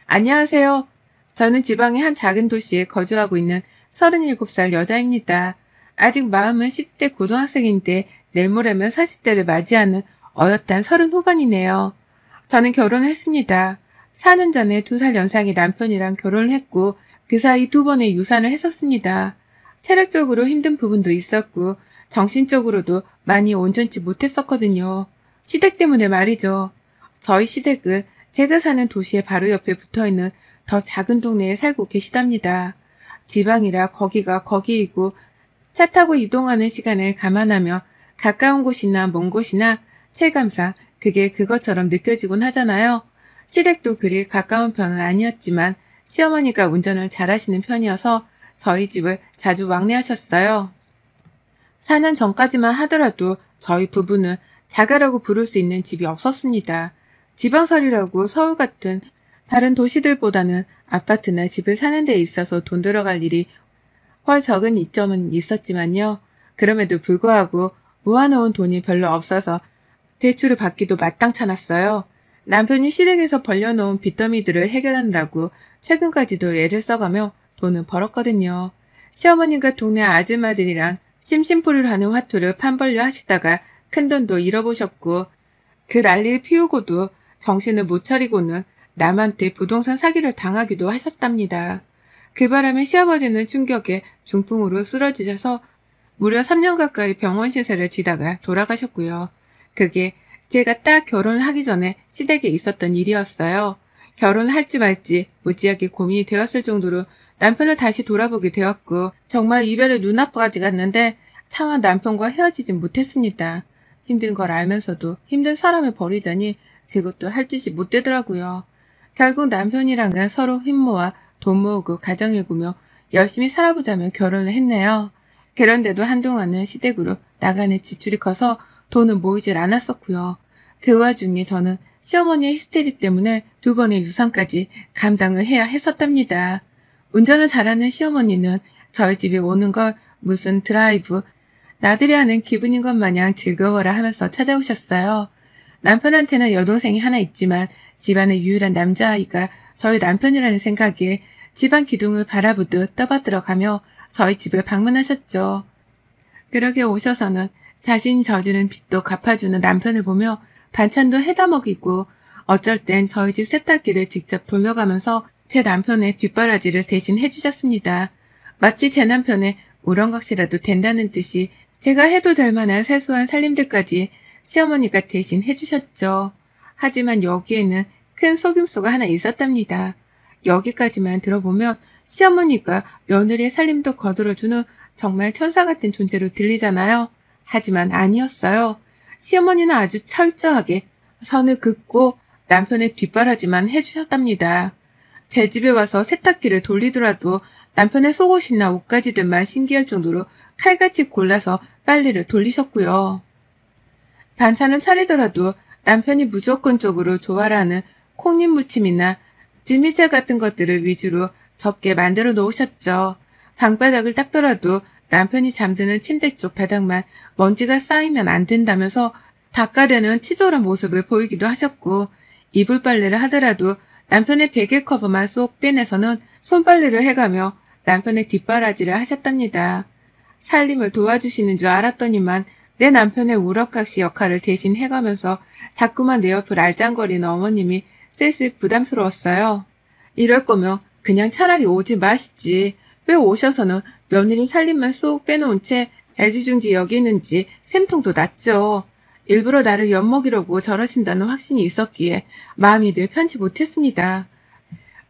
안녕하세요. 저는 지방의 한 작은 도시에 거주하고 있는 37살 여자입니다. 아직 마음은 10대 고등학생인데 내일 모레면 40대를 맞이하는 어엿한 30 후반이네요. 저는 결혼을 했습니다. 4년 전에 2살 연상의 남편이랑 결혼을 했고 그 사이 2번의 유산을 했었습니다. 체력적으로 힘든 부분도 있었고 정신적으로도 많이 온전치 못했었거든요. 시댁 때문에 말이죠. 저희 시댁은 제가 사는 도시의 바로 옆에 붙어있는 더 작은 동네에 살고 계시답니다. 지방이라 거기가 거기이고 차 타고 이동하는 시간을 감안하며 가까운 곳이나 먼 곳이나 체감상 그게 그것처럼 느껴지곤 하잖아요. 시댁도 그리 가까운 편은 아니었지만 시어머니가 운전을 잘하시는 편이어서 저희 집을 자주 왕래하셨어요. 4년 전까지만 하더라도 저희 부부는 자가라고 부를 수 있는 집이 없었습니다. 지방설이라고 서울 같은 다른 도시들보다는 아파트나 집을 사는 데 있어서 돈 들어갈 일이 훨 적은 이점은 있었지만요. 그럼에도 불구하고 모아놓은 돈이 별로 없어서 대출을 받기도 마땅찮았어요. 남편이 시댁에서 벌려놓은 빚더미들을 해결하느라고 최근까지도 애를 써가며 돈을 벌었거든요. 시어머니가 동네 아줌마들이랑 심심풀이를 하는 화투를 판벌려 하시다가 큰돈도 잃어보셨고 그 난리를 피우고도 정신을 못 차리고는 남한테 부동산 사기를 당하기도 하셨답니다. 그 바람에 시아버지는 충격에 중풍으로 쓰러지셔서 무려 3년 가까이 병원 시세를 쥐다가 돌아가셨고요. 그게 제가 딱 결혼하기 전에 시댁에 있었던 일이었어요. 결혼할지 말지 무지하게 고민이 되었을 정도로 남편을 다시 돌아보게 되었고 정말 이별의 눈앞까지 갔는데 차마 남편과 헤어지진 못했습니다. 힘든 걸 알면서도 힘든 사람을 버리자니 그것도 할 짓이 못 되더라고요. 결국 남편이랑은 서로 힘모아 돈 모으고 가정 일구며 열심히 살아보자며 결혼을 했네요. 그런데도 한동안은 시댁으로 나가는 지출이 커서 돈은 모이질 않았었고요. 그 와중에 저는 시어머니의 히스테리 때문에 2번의 유산까지 감당을 해야 했었답니다. 운전을 잘하는 시어머니는 저희 집에 오는 걸 무슨 드라이브, 나들이 하는 기분인 것 마냥 즐거워라 하면서 찾아오셨어요. 남편한테는 여동생이 하나 있지만 집안의 유일한 남자아이가 저희 남편이라는 생각에 집안 기둥을 바라보듯 떠받들어가며 저희 집을 방문하셨죠. 그렇게 오셔서는 자신이 저지른 빚도 갚아주는 남편을 보며 반찬도 해다 먹이고 어쩔 땐 저희 집 세탁기를 직접 돌려가면서 제 남편의 뒷바라지를 대신 해주셨습니다. 마치 제 남편의 우렁각시라도 된다는 듯이 제가 해도 될 만한 세수한 살림들까지 시어머니가 대신 해주셨죠. 하지만 여기에는 큰 속임수가 하나 있었답니다. 여기까지만 들어보면 시어머니가 며느리의 살림도 거들어주는 정말 천사 같은 존재로 들리잖아요. 하지만 아니었어요. 시어머니는 아주 철저하게 선을 긋고 남편의 뒷바라지만 해주셨답니다. 제 집에 와서 세탁기를 돌리더라도 남편의 속옷이나 옷가지들만 신기할 정도로 칼같이 골라서 빨래를 돌리셨고요. 반찬을 차리더라도 남편이 무조건적으로 좋아라는 콩잎 무침이나 찜미자 같은 것들을 위주로 적게 만들어 놓으셨죠. 방바닥을 닦더라도 남편이 잠드는 침대 쪽 바닥만 먼지가 쌓이면 안 된다면서 닦아대는 치졸한 모습을 보이기도 하셨고 이불 빨래를 하더라도 남편의 베개 커버만 쏙 빼내서는 손빨래를 해가며 남편의 뒷바라지를 하셨답니다. 살림을 도와주시는 줄 알았더니만 내 남편의 우럭각시 역할을 대신 해가면서 자꾸만 내 옆을 알짱거리는 어머님이 슬슬 부담스러웠어요. 이럴 거면 그냥 차라리 오지 마시지. 왜 오셔서는 며느리 살림만 쏙 빼놓은 채 애지중지 여기는지 샘통도 났죠. 일부러 나를 엿먹이려고 저러신다는 확신이 있었기에 마음이 늘 편치 못했습니다.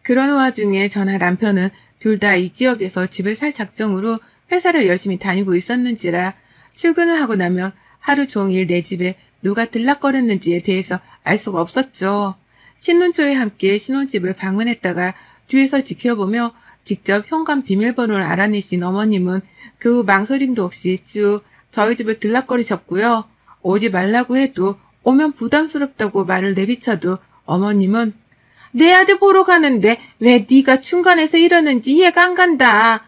그런 와중에 저나 남편은 둘 다 이 지역에서 집을 살 작정으로 회사를 열심히 다니고 있었는지라 출근을 하고 나면 하루 종일 내 집에 누가 들락거렸는지에 대해서 알 수가 없었죠. 신혼초에 함께 신혼집을 방문했다가 뒤에서 지켜보며 직접 현관 비밀번호를 알아내신 어머님은 그 후 망설임도 없이 쭉 저희 집을 들락거리셨고요. 오지 말라고 해도 오면 부담스럽다고 말을 내비쳐도 어머님은 내 아들 보러 가는데 왜 네가 중간에서 이러는지 이해가 안 간다.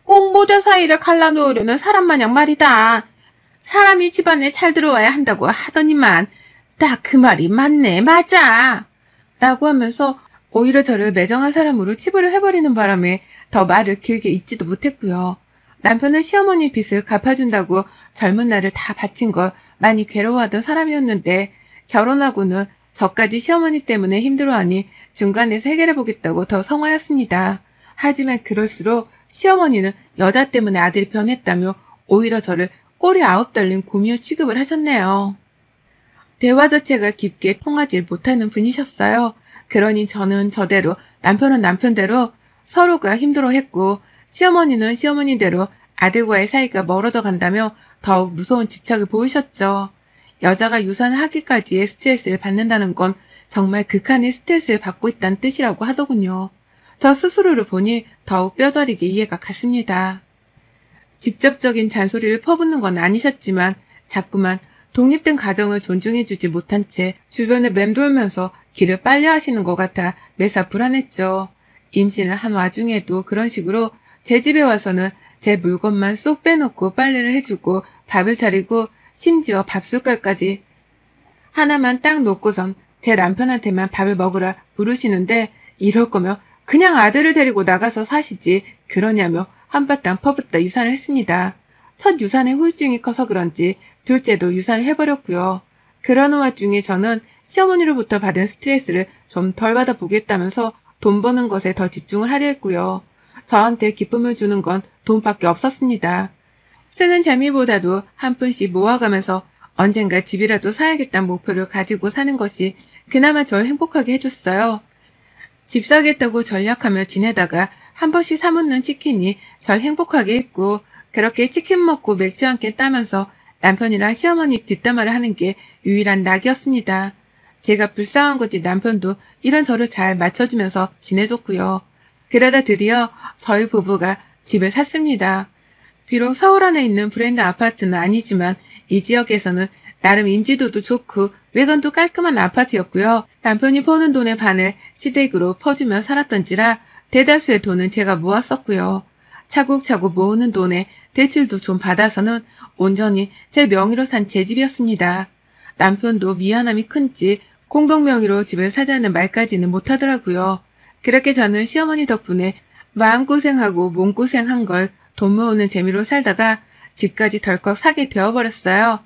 꼭 모자 사이를 갈라놓으려는 사람 마냥 말이다. 사람이 집안에 잘 들어와야 한다고 하더니만 딱 그 말이 맞네 맞아. 라고 하면서 오히려 저를 매정한 사람으로 치부를 해버리는 바람에 더 말을 길게 잇지도 못했고요. 남편은 시어머니 빚을 갚아준다고 젊은 날을 다 바친 걸 많이 괴로워하던 사람이었는데 결혼하고는 저까지 시어머니 때문에 힘들어하니 중간에서 해결해보겠다고 더 성화였습니다. 하지만 그럴수록 시어머니는 여자 때문에 아들이 변했다며 오히려 저를 꼬리 9달린 고미호 취급을 하셨네요. 대화 자체가 깊게 통하지 못하는 분이셨어요. 그러니 저는 저대로, 남편은 남편대로 서로가 힘들어했고 시어머니는 시어머니대로 아들과의 사이가 멀어져 간다며 더욱 무서운 집착을 보이셨죠. 여자가 유산을 하기까지의 스트레스를 받는다는 건 정말 극한의 스트레스를 받고 있다는 뜻이라고 하더군요. 저 스스로를 보니 더욱 뼈저리게 이해가 갔습니다. 직접적인 잔소리를 퍼붓는 건 아니셨지만 자꾸만 독립된 가정을 존중해주지 못한 채 주변을 맴돌면서 길을 빨리 하시는 것 같아 매사 불안했죠. 임신을 한 와중에도 그런 식으로 제 집에 와서는 제 물건만 쏙 빼놓고 빨래를 해주고 밥을 차리고 심지어 밥숟갈까지 하나만 딱 놓고선 제 남편한테만 밥을 먹으라 부르시는데 이럴 거면 그냥 아들을 데리고 나가서 사시지 그러냐며 한바탕 퍼붓다 유산을 했습니다. 첫 유산의 후유증이 커서 그런지 둘째도 유산을 해버렸고요. 그러는 와중에 저는 시어머니로부터 받은 스트레스를 좀 덜 받아보겠다면서 돈 버는 것에 더 집중을 하려 했고요. 저한테 기쁨을 주는 건 돈밖에 없었습니다. 쓰는 재미보다도 한 푼씩 모아가면서 언젠가 집이라도 사야겠다는 목표를 가지고 사는 것이 그나마 절 행복하게 해줬어요. 집 사겠다고 전략하며 지내다가 한 번씩 사먹는 치킨이 절 행복하게 했고 그렇게 치킨 먹고 맥주 한 캔 따면서 남편이랑 시어머니 뒷담화를 하는 게 유일한 낙이었습니다. 제가 불쌍한 건지 남편도 이런 저를 잘 맞춰주면서 지내줬고요. 그러다 드디어 저희 부부가 집을 샀습니다. 비록 서울 안에 있는 브랜드 아파트는 아니지만 이 지역에서는 나름 인지도도 좋고 외관도 깔끔한 아파트였고요. 남편이 버는 돈의 반을 시댁으로 퍼주며 살았던지라 대다수의 돈은 제가 모았었고요. 차곡차곡 모으는 돈에 대출도 좀 받아서는 온전히 제 명의로 산 제 집이었습니다. 남편도 미안함이 큰지 공동명의로 집을 사자는 말까지는 못하더라고요. 그렇게 저는 시어머니 덕분에 마음고생하고 몸고생한 걸 돈 모으는 재미로 살다가 집까지 덜컥 사게 되어버렸어요.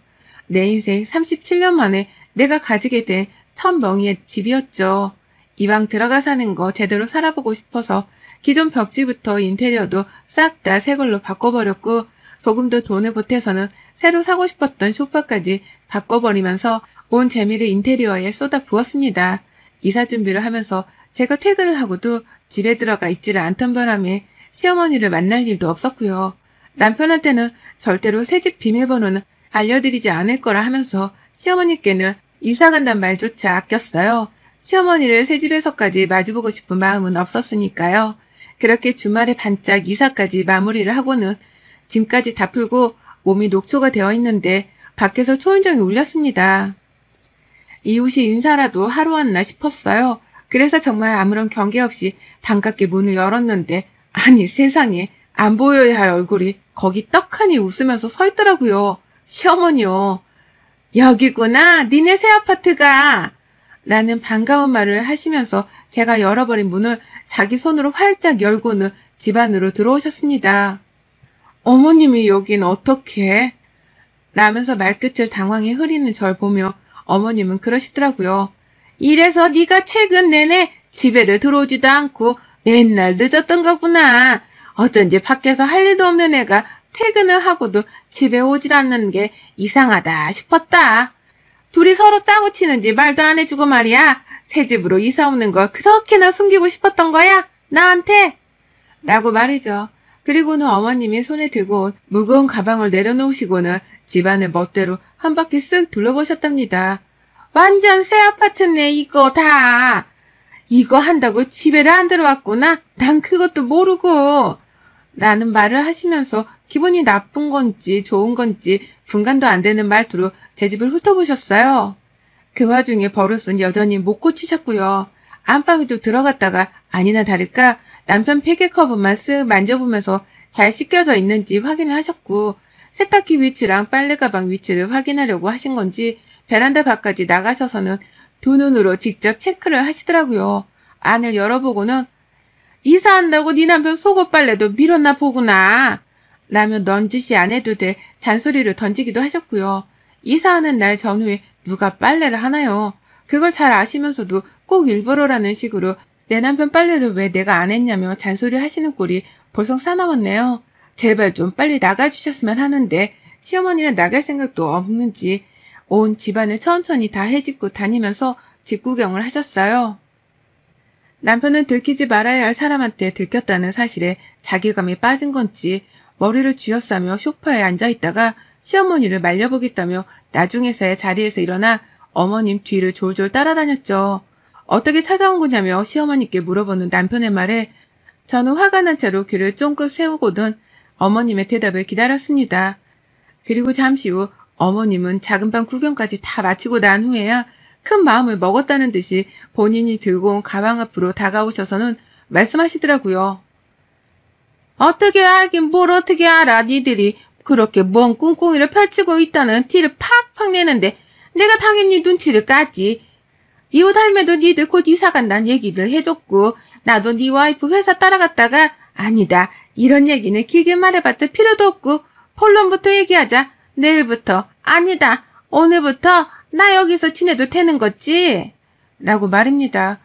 내 인생 37년 만에 내가 가지게 된 첫 명의의 집이었죠. 이왕 들어가 사는 거 제대로 살아보고 싶어서 기존 벽지부터 인테리어도 싹 다 새 걸로 바꿔버렸고 조금 더 돈을 보태서는 새로 사고 싶었던 소파까지 바꿔버리면서 온 재미를 인테리어에 쏟아 부었습니다. 이사 준비를 하면서 제가 퇴근을 하고도 집에 들어가 있지를 않던 바람에 시어머니를 만날 일도 없었고요. 남편한테는 절대로 새집 비밀번호는 알려드리지 않을 거라 하면서 시어머니께는 이사 간단 말조차 아꼈어요. 시어머니를 새집에서까지 마주보고 싶은 마음은 없었으니까요. 그렇게 주말에 반짝 이사까지 마무리를 하고는 짐까지 다 풀고 몸이 녹초가 되어 있는데 밖에서 초인종이 울렸습니다. 이웃이 인사라도 하러 왔나 싶었어요. 그래서 정말 아무런 경계 없이 반갑게 문을 열었는데 아니 세상에 안 보여야 할 얼굴이 거기 떡하니 웃으면서 서 있더라고요. 시어머니요. 여기구나. 니네 새 아파트가. 라는 반가운 말을 하시면서 제가 열어버린 문을 자기 손으로 활짝 열고는 집 안으로 들어오셨습니다. 어머님이 여긴 어떻게? 라면서 말끝을 당황해 흐리는 절 보며 어머님은 그러시더라고요. 이래서 네가 최근 내내 집에를 들어오지도 않고 맨날 늦었던 거구나. 어쩐지 밖에서 할 일도 없는 애가 퇴근을 하고도 집에 오질 않는 게 이상하다 싶었다. 둘이 서로 짜고 치는지 말도 안 해주고 말이야. 새 집으로 이사 오는 걸 그렇게나 숨기고 싶었던 거야? 나한테? 라고 말이죠. 그리고는 어머님이 손에 들고 온 무거운 가방을 내려놓으시고는 집안을 멋대로 한 바퀴 쓱 둘러보셨답니다. 완전 새 아파트네 이거 다. 이거 한다고 집에를 안 들어왔구나? 난 그것도 모르고. 라는 말을 하시면서 기분이 나쁜 건지 좋은 건지 분간도 안 되는 말투로 제 집을 훑어보셨어요. 그 와중에 버릇은 여전히 못 고치셨고요. 안방에도 들어갔다가 아니나 다를까 남편 베개커버만 쓱 만져보면서 잘 씻겨져 있는지 확인을 하셨고 세탁기 위치랑 빨래 가방 위치를 확인하려고 하신 건지 베란다 밖까지 나가셔서는 두 눈으로 직접 체크를 하시더라고요. 안을 열어보고는 이사한다고 네 남편 속옷 빨래도 밀었나 보구나. 라며 넌지시 안 해도 돼 잔소리를 던지기도 하셨고요. 이사하는 날 전후에 누가 빨래를 하나요? 그걸 잘 아시면서도 꼭 일부러라는 식으로 내 남편 빨래를 왜 내가 안 했냐며 잔소리 하시는 꼴이 벌써 사나웠네요. 제발 좀 빨리 나가주셨으면 하는데 시어머니는 나갈 생각도 없는지 온 집안을 천천히 다 헤집고 다니면서 집 구경을 하셨어요. 남편은 들키지 말아야 할 사람한테 들켰다는 사실에 자괴감이 빠진 건지 머리를 쥐어싸며 소파에 앉아있다가 시어머니를 말려보겠다며 나중에서야 자리에서 일어나 어머님 뒤를 졸졸 따라다녔죠. 어떻게 찾아온 거냐며 시어머니께 물어보는 남편의 말에 저는 화가 난 채로 귀를 쫑긋 세우고는 어머님의 대답을 기다렸습니다. 그리고 잠시 후 어머님은 작은 방 구경까지 다 마치고 난 후에야 큰 마음을 먹었다는 듯이 본인이 들고 온 가방 앞으로 다가오셔서는 말씀하시더라고요. 어떻게 알긴 뭘 어떻게 알아. 니들이 그렇게 먼 꿍꿍이를 펼치고 있다는 티를 팍팍 내는데 내가 당연히 눈치를 깠지. 이웃 할매도 니들 곧 이사 간다는 얘기를 해줬고 나도 니 와이프 회사 따라갔다가 아니다. 이런 얘기는 길게 말해봤자 필요도 없고 본론부터 얘기하자. 내일부터 아니다. 오늘부터 나 여기서 지내도 되는 거지? 라고 말입니다.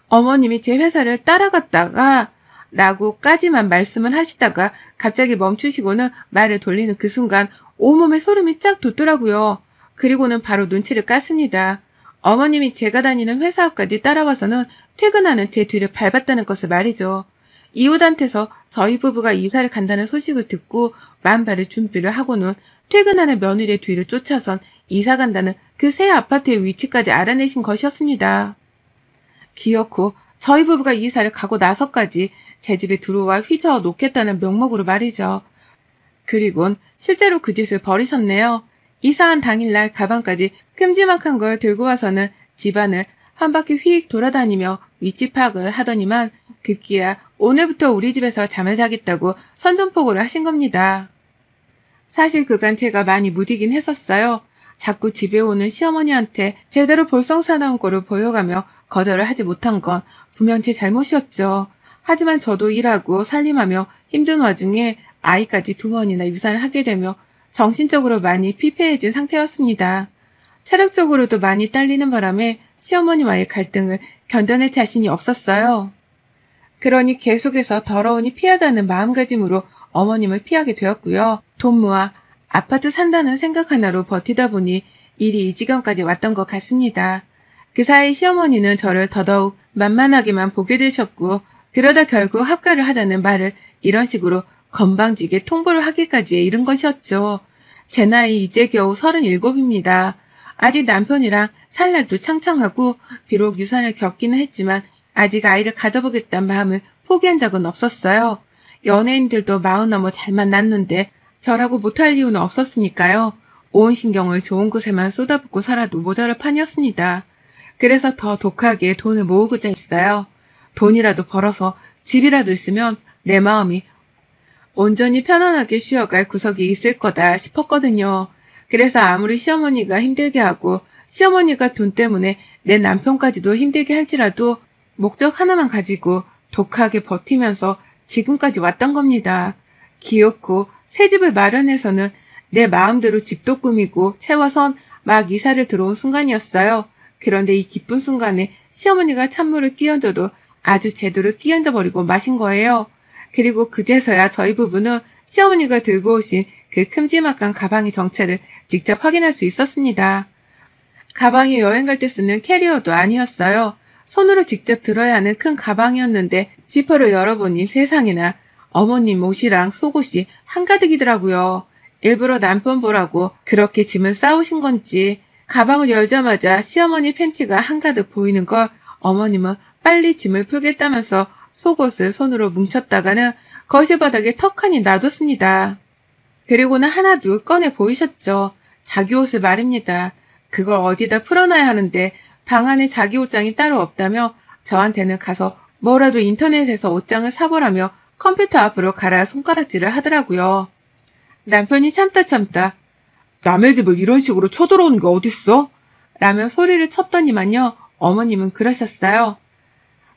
어머님이 제 회사를 따라갔다가 라고까지만 말씀을 하시다가 갑자기 멈추시고는 말을 돌리는 그 순간 온몸에 소름이 쫙 돋더라고요. 그리고는 바로 눈치를 깠습니다. 어머님이 제가 다니는 회사 앞까지 따라와서는 퇴근하는 제 뒤를 밟았다는 것을 말이죠. 이웃한테서 저희 부부가 이사를 간다는 소식을 듣고 만발의 준비를 하고는 퇴근하는 며느리의 뒤를 쫓아선 이사 간다는 그 새 아파트의 위치까지 알아내신 것이었습니다. 기어코 저희 부부가 이사를 가고 나서까지 제 집에 들어와 휘저어 놓겠다는 명목으로 말이죠. 그리곤 실제로 그 짓을 벌이셨네요. 이사한 당일날 가방까지 큼지막한 걸 들고 와서는 집안을 한 바퀴 휙 돌아다니며 위치 파악을 하더니만 급기야 오늘부터 우리 집에서 잠을 자겠다고 선전포고를 하신 겁니다. 사실 그간 제가 많이 무디긴 했었어요. 자꾸 집에 오는 시어머니한테 제대로 볼썽사나운 꼴을 보여가며 거절을 하지 못한 건 분명 제 잘못이었죠. 하지만 저도 일하고 살림하며 힘든 와중에 아이까지 2번이나 유산을 하게 되며 정신적으로 많이 피폐해진 상태였습니다. 체력적으로도 많이 딸리는 바람에 시어머니와의 갈등을 견뎌낼 자신이 없었어요. 그러니 계속해서 더러우니 피하자는 마음가짐으로 어머님을 피하게 되었고요. 돈 모아 아파트 산다는 생각 하나로 버티다 보니 일이 이 지경까지 왔던 것 같습니다. 그 사이 시어머니는 저를 더더욱 만만하게만 보게 되셨고 그러다 결국 합가를 하자는 말을 이런 식으로 건방지게 통보를 하기까지 이른 것이었죠. 제 나이 이제 겨우 37입니다. 아직 남편이랑 살 날도 창창하고 비록 유산을 겪기는 했지만 아직 아이를 가져보겠다는 마음을 포기한 적은 없었어요. 연예인들도 40 넘어 잘 만났는데 저라고 못할 이유는 없었으니까요. 온 신경을 좋은 곳에만 쏟아붓고 살아도 모자랄 판이었습니다. 그래서 더 독하게 돈을 모으고자 했어요. 돈이라도 벌어서 집이라도 있으면 내 마음이 온전히 편안하게 쉬어갈 구석이 있을 거다 싶었거든요. 그래서 아무리 시어머니가 힘들게 하고 시어머니가 돈 때문에 내 남편까지도 힘들게 할지라도 목적 하나만 가지고 독하게 버티면서 지금까지 왔던 겁니다. 기어코 새 집을 마련해서는 내 마음대로 집도 꾸미고 채워선 막 이사를 들어온 순간이었어요. 그런데 이 기쁜 순간에 시어머니가 찬물을 끼얹어도 아주 제대로 끼얹어버리고 마신 거예요. 그리고 그제서야 저희 부부는 시어머니가 들고 오신 그 큼지막한 가방의 정체를 직접 확인할 수 있었습니다. 가방이 여행 갈 때 쓰는 캐리어도 아니었어요. 손으로 직접 들어야 하는 큰 가방이었는데 지퍼를 열어보니 세상에나 어머님 옷이랑 속옷이 한가득이더라고요. 일부러 남편 보라고 그렇게 짐을 싸우신 건지 가방을 열자마자 시어머니 팬티가 한가득 보이는 걸 어머님은 빨리 짐을 풀겠다면서 속옷을 손으로 뭉쳤다가는 거실 바닥에 턱하니 놔뒀습니다. 그리고는 하나둘 꺼내 보이셨죠. 자기 옷을 말입니다. 그걸 어디다 풀어놔야 하는데 방 안에 자기 옷장이 따로 없다며 저한테는 가서 뭐라도 인터넷에서 옷장을 사보라며 컴퓨터 앞으로 가라 손가락질을 하더라고요. 남편이 참다 남의 집을 이런 식으로 쳐들어오는 게 어딨어? 라며 소리를 쳤더니만요. 어머님은 그러셨어요.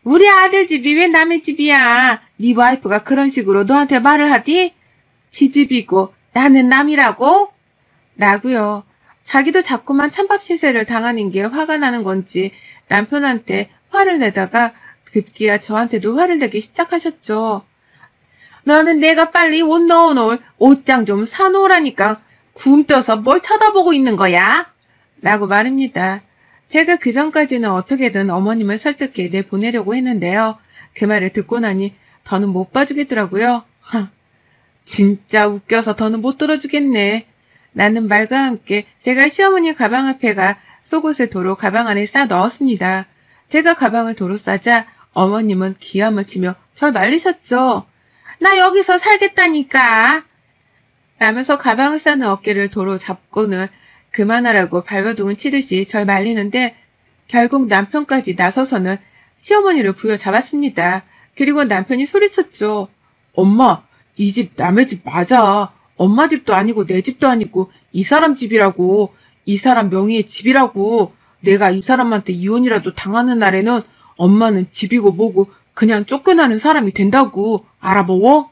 우리 아들 집이 왜 남의 집이야? 네 와이프가 그런 식으로 너한테 말을 하디? 지 집이고 나는 남이라고? 라고요. 자기도 자꾸만 찬밥 신세를 당하는 게 화가 나는 건지 남편한테 화를 내다가 급기야 저한테도 화를 내기 시작하셨죠. 너는 내가 빨리 옷 넣어놓을 옷장 좀 사놓으라니까 굼떠서 뭘 쳐다보고 있는 거야? 라고 말입니다. 제가 그전까지는 어떻게든 어머님을 설득해 내보내려고 했는데요. 그 말을 듣고 나니 더는 못 봐주겠더라고요. 진짜 웃겨서 더는 못 들어주겠네. 라는 말과 함께 제가 시어머니 가방 앞에 가 속옷을 도로 가방 안에 싸 넣었습니다. 제가 가방을 도로 싸자 어머님은 기함을 치며 절 말리셨죠. 나 여기서 살겠다니까. 라면서 가방을 싸는 어깨를 도로 잡고는 그만하라고 발버둥을 치듯이 절 말리는데 결국 남편까지 나서서는 시어머니를 부여잡았습니다. 그리고 남편이 소리쳤죠. 엄마, 이 집 남의 집 맞아. 엄마 집도 아니고 내 집도 아니고 이 사람 집이라고. 이 사람 명의의 집이라고. 내가 이 사람한테 이혼이라도 당하는 날에는 엄마는 집이고 뭐고 그냥 쫓겨나는 사람이 된다고. 알아보고?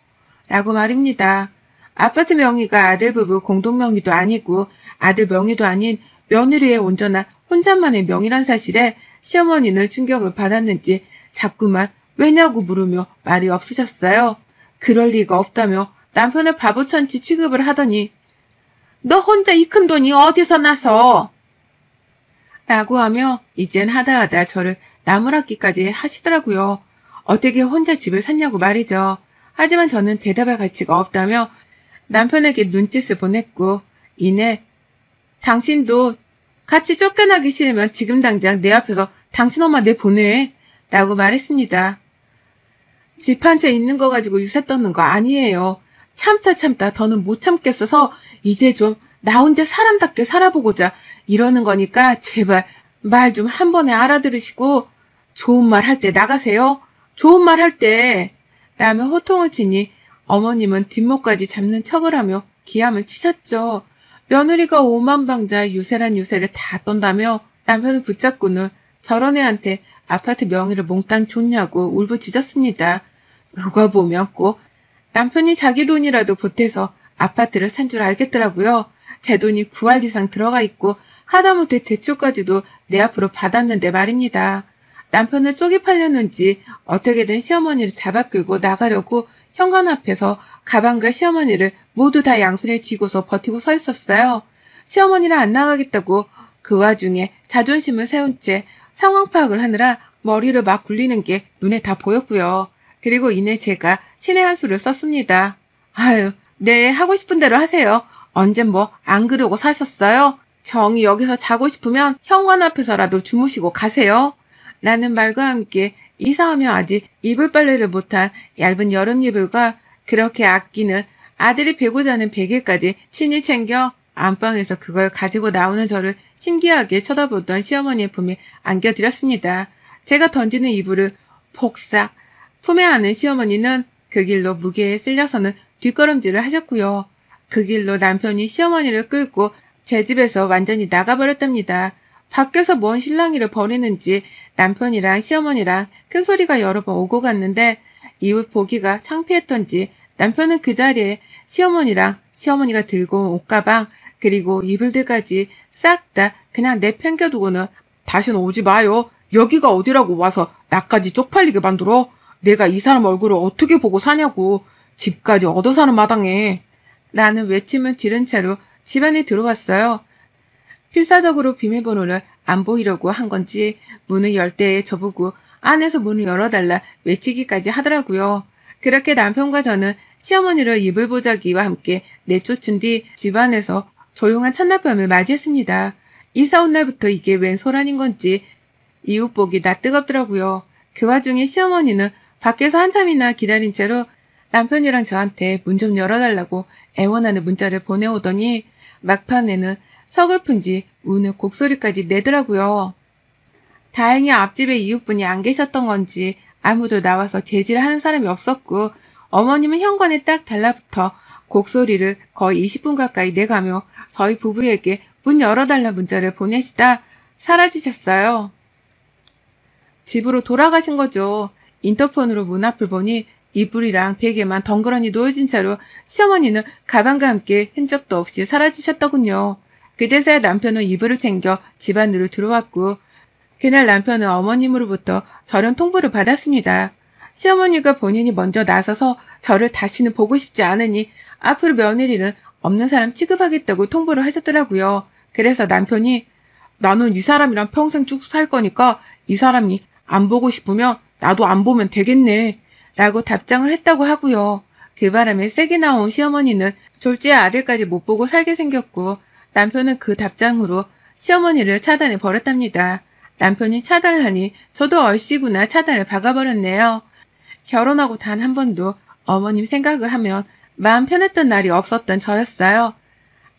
라고 말입니다. 아파트 명의가 아들 부부 공동 명의도 아니고 아들 명의도 아닌 며느리의 온전한 혼자만의 명의란 사실에 시어머니는 충격을 받았는지 자꾸만 왜냐고 물으며 말이 없으셨어요. 그럴 리가 없다며 남편을 바보천치 취급을 하더니 너 혼자 이 큰 돈이 어디서 나서? 라고 하며 이젠 하다하다 저를 나무라기까지 하시더라고요. 어떻게 혼자 집을 샀냐고 말이죠. 하지만 저는 대답할 가치가 없다며 남편에게 눈짓을 보냈고 이내 당신도 같이 쫓겨나기 싫으면 지금 당장 내 앞에서 당신 엄마 내보내 라고 말했습니다. 집 한 채 있는 거 가지고 유세 떠는 거 아니에요. 참다 더는 못 참겠어서 이제 좀 나 혼자 사람답게 살아보고자 이러는 거니까 제발 말 좀 한 번에 알아들으시고 좋은 말 할 때 나가세요. 좋은 말 할 때 라며 호통을 치니 어머님은 뒷목까지 잡는 척을 하며 기함을 치셨죠. 며느리가 오만방자의 유세란 유세를 다 떤다며 남편을 붙잡고는 저런 애한테 아파트 명의를 몽땅 줬냐고 울부짖었습니다. 누가 보면 꼭 남편이 자기 돈이라도 보태서 아파트를 산 줄 알겠더라고요. 제 돈이 9할 이상 들어가 있고 하다못해 대출까지도 내 앞으로 받았는데 말입니다. 남편을 쪼개 팔려는지 어떻게든 시어머니를 잡아 끌고 나가려고 현관 앞에서 가방과 시어머니를 모두 다 양손에 쥐고서 버티고 서 있었어요. 시어머니는 안 나가겠다고 그 와중에 자존심을 세운 채 상황 파악을 하느라 머리를 막 굴리는 게 눈에 다 보였고요. 그리고 이내 제가 신의 한 수를 썼습니다. 아유, 네, 하고 싶은 대로 하세요. 언젠 뭐 안 그러고 사셨어요? 정이 여기서 자고 싶으면 현관 앞에서라도 주무시고 가세요. 라는 말과 함께 이사하며 아직 이불 빨래를 못한 얇은 여름 이불과 그렇게 아끼는 아들이 베고 자는 베개까지 친히 챙겨 안방에서 그걸 가지고 나오는 저를 신기하게 쳐다보던 시어머니의 품에 안겨드렸습니다. 제가 던지는 이불을 폭삭 품에 안은 시어머니는 그 길로 무게에 쓸려서는 뒷걸음질을 하셨고요. 그 길로 남편이 시어머니를 끌고 제 집에서 완전히 나가버렸답니다. 밖에서 뭔 실랑이를 벌이는지 남편이랑 시어머니랑 큰 소리가 여러 번 오고 갔는데 이웃 보기가 창피했던지 남편은 그 자리에 시어머니랑 시어머니가 들고 온 옷가방 그리고 이불들까지 싹 다 그냥 내팽겨두고는 다시는 오지 마요. 여기가 어디라고 와서 나까지 쪽팔리게 만들어? 내가 이 사람 얼굴을 어떻게 보고 사냐고. 집까지 얻어 사는 마당에. 나는 외침을 지른 채로 집안에 들어왔어요. 필사적으로 비밀번호를 안 보이려고 한 건지 문을 열 때에 저보고 안에서 문을 열어달라 외치기까지 하더라고요. 그렇게 남편과 저는 시어머니를 이불 보자기와 함께 내쫓은 뒤 집안에서 조용한 첫날밤을 맞이했습니다. 이사 온 날부터 이게 웬 소란인 건지 이웃 보기 낯뜨겁더라고요. 그 와중에 시어머니는 밖에서 한참이나 기다린 채로 남편이랑 저한테 문 좀 열어달라고 애원하는 문자를 보내오더니 막판에는 서글픈지 우는 곡소리까지 내더라고요. 다행히 앞집에 이웃분이 안 계셨던 건지 아무도 나와서 제지를 하는 사람이 없었고 어머님은 현관에 딱 달라붙어 곡소리를 거의 20분 가까이 내가며 저희 부부에게 문 열어달라 문자를 보내시다 사라지셨어요. 집으로 돌아가신 거죠. 인터폰으로 문 앞을 보니 이불이랑 베개만 덩그러니 놓여진 채로 시어머니는 가방과 함께 흔적도 없이 사라지셨더군요. 그제서야 남편은 이불을 챙겨 집 안으로 들어왔고 그날 남편은 어머님으로부터 저런 통보를 받았습니다. 시어머니가 본인이 먼저 나서서 저를 다시는 보고 싶지 않으니 앞으로 며느리는 없는 사람 취급하겠다고 통보를 하셨더라고요. 그래서 남편이 나는 이 사람이랑 평생 쭉 살 거니까 이 사람이 안 보고 싶으면 나도 안 보면 되겠네 라고 답장을 했다고 하고요. 그 바람에 세게 나온 시어머니는 졸지의 아들까지 못 보고 살게 생겼고 남편은 그 답장으로 시어머니를 차단해 버렸답니다. 남편이 차단을 하니 저도 얼씨구나 차단을 박아버렸네요. 결혼하고 단 한 번도 어머님 생각을 하면 마음 편했던 날이 없었던 저였어요.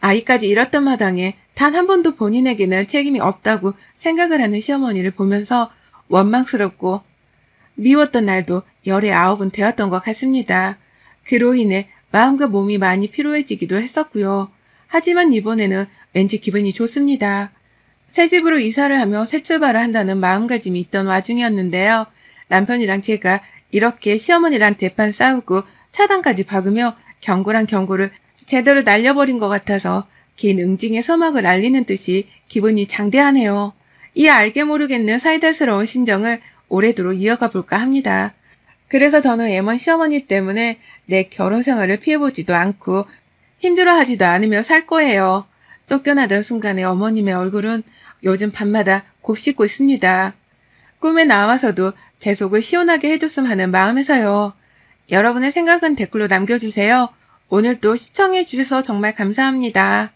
아이까지 잃었던 마당에 단 한 번도 본인에게는 책임이 없다고 생각을 하는 시어머니를 보면서 원망스럽고 미웠던 날도 열의 9은 되었던 것 같습니다. 그로 인해 마음과 몸이 많이 피로해지기도 했었고요. 하지만 이번에는 왠지 기분이 좋습니다. 새 집으로 이사를 하며 새 출발을 한다는 마음가짐이 있던 와중이었는데요. 남편이랑 제가 이렇게 시어머니랑 대판 싸우고 차단까지 박으며 경고란 경고를 제대로 날려버린 것 같아서 긴 응징의 서막을 알리는 듯이 기분이 장대하네요. 이 알게 모르겠는 사이다스러운 심정을 오래도록 이어가 볼까 합니다. 그래서 저는 M1 시어머니 때문에 내 결혼 생활을 피해보지도 않고 힘들어하지도 않으며 살 거예요. 쫓겨나던 순간에 어머님의 얼굴은 요즘 밤마다 곱씹고 있습니다. 꿈에 나와서도 제 속을 시원하게 해줬으면 하는 마음에서요. 여러분의 생각은 댓글로 남겨주세요. 오늘도 시청해주셔서 정말 감사합니다.